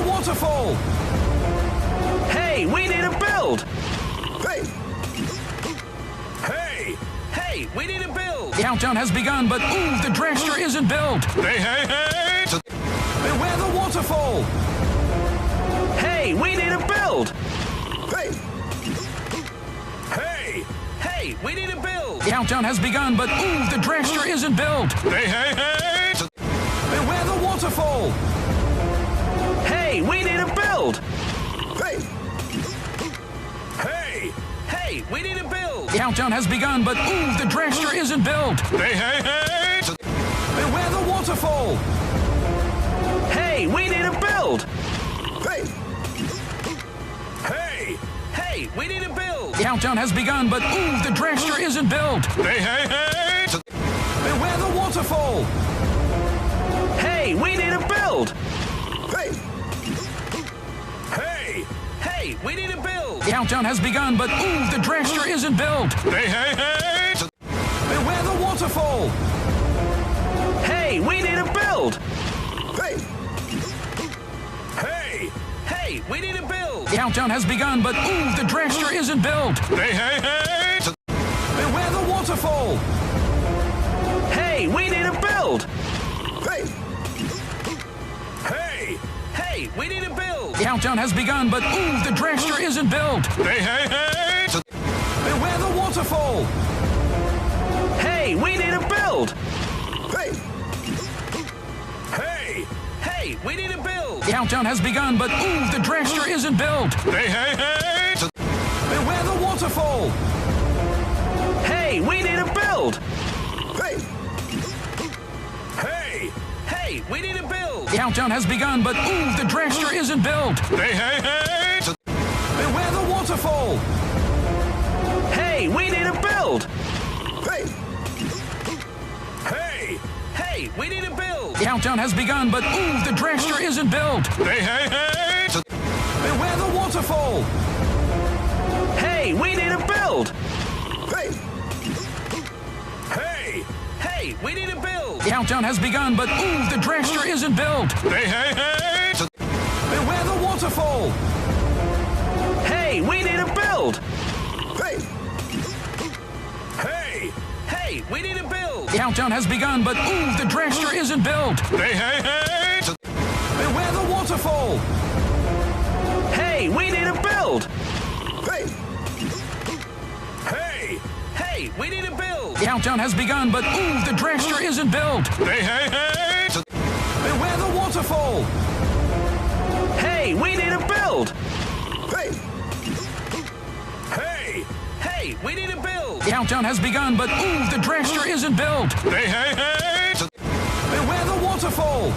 the waterfall! Hey, we need to build! Hey! Hey! Hey, we need to build! The countdown has begun, but ooh, the dragster isn't built! Hey, hey, hey! Beware the waterfall! Hey, we need to build! Hey! Hey! Hey, we need to build! The countdown has begun, but ooh, the dragster isn't built! Hey, hey, hey! Beware the waterfall! Hey, we need to build! Hey! Hey! Hey, we need to build! The countdown has begun, but ooh, the dragster isn't built! Hey, hey, hey! Beware the waterfall! Hey, we need to build! Hey! Hey! Hey, we need to build! The countdown has begun, but ooh, the dragster isn't built! Hey, hey, hey! Beware the waterfall! Hey, we need to build! Hey! Hey! Hey, we need to build! The countdown has begun, but ooh, the dragster isn't built! Hey, hey, hey! Beware the waterfall! Hey, we need to build! Hey! Hey! Hey, we need to build! The countdown has begun, but ooh, the dragster isn't built! Hey, hey, hey! Beware the waterfall! Hey, we need to build! Hey! Hey! Hey, we need to build! The countdown has begun, but ooh, the dragster isn't built! Hey, hey, hey! Beware the waterfall! Hey, we need to build! Hey! Hey! Hey, we need to build! The countdown has begun, but ooh, the dragster isn't built! Hey, hey, hey! Beware the waterfall! Hey, we need to build! Hey! Hey! Hey, we need to build! The countdown has begun, but ooh, the dragster isn't built! Hey, hey, hey! Beware the waterfall! Hey, we need to build! Hey! Hey! Hey, we need to build! The countdown has begun, but ooh, the dragster isn't built! Hey, hey, hey! Beware the waterfall! Hey, we need to build! Hey! Hey! Hey, we need to build! The countdown has begun, but ooh, the dragster isn't built! Hey, hey, hey! Beware the waterfall! Hey, we need to build! Hey! Hey! Hey, we need to build! The countdown has begun, but ooh, the dragster isn't built! Hey, hey, hey! Beware the waterfall! Hey, we need to build! Hey! Hey! Hey, we need to build! The countdown has begun, but ooh, the dragster isn't built! Hey, hey, hey! Beware the waterfall! Hey, we need to build! Hey! Hey! Hey, we need to build! The countdown has begun, but ooh, the dragster isn't built! Hey, hey, hey! Beware the waterfall!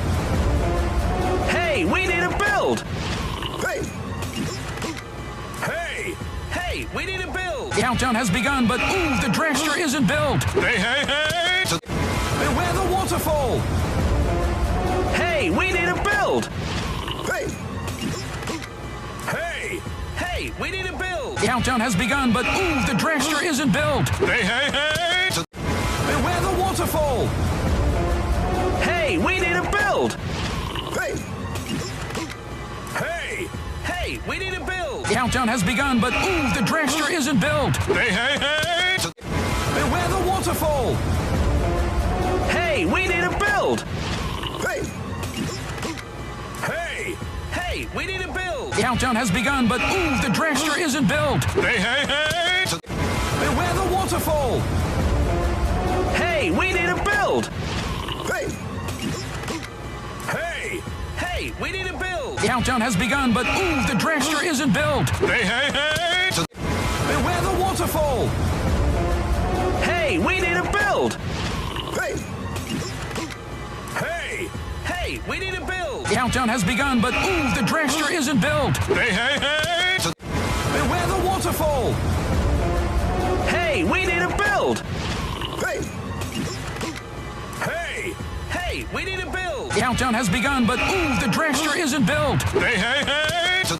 Hey, we need to build! Hey! Hey! Hey, we need to build! The countdown has begun, but ooh, the dragster isn't built! Hey, hey, hey! Beware the waterfall! Hey, we need to build! Hey! Hey! Hey, we need to build! The countdown has begun, but ooh, the dragster isn't built! Hey, hey, hey! Beware the waterfall! Hey, we need to build! Hey! Hey! Hey, we need to build! The countdown has begun, but ooh, the dragster isn't built! Hey, hey, hey! Beware the waterfall! Hey, we need to build! Hey! Hey! Hey, we need to build! The countdown has begun, but ooh, the dragster isn't built! Hey, hey, hey! Beware the waterfall! Hey, we need to build! Hey! Hey! Hey, we need to build! The countdown has begun, but ooh, the dragster isn't built! Hey, hey, hey! Beware the waterfall! Hey, we need to build! Hey! Hey! Hey, we need to build! The countdown has begun, but ooh, the dragster isn't built! Hey, hey, hey! Beware the waterfall! Hey, we need to build! Hey! Hey! Hey, we need to build! The countdown has begun, but ooh, the dragster isn't built! Hey, hey, hey!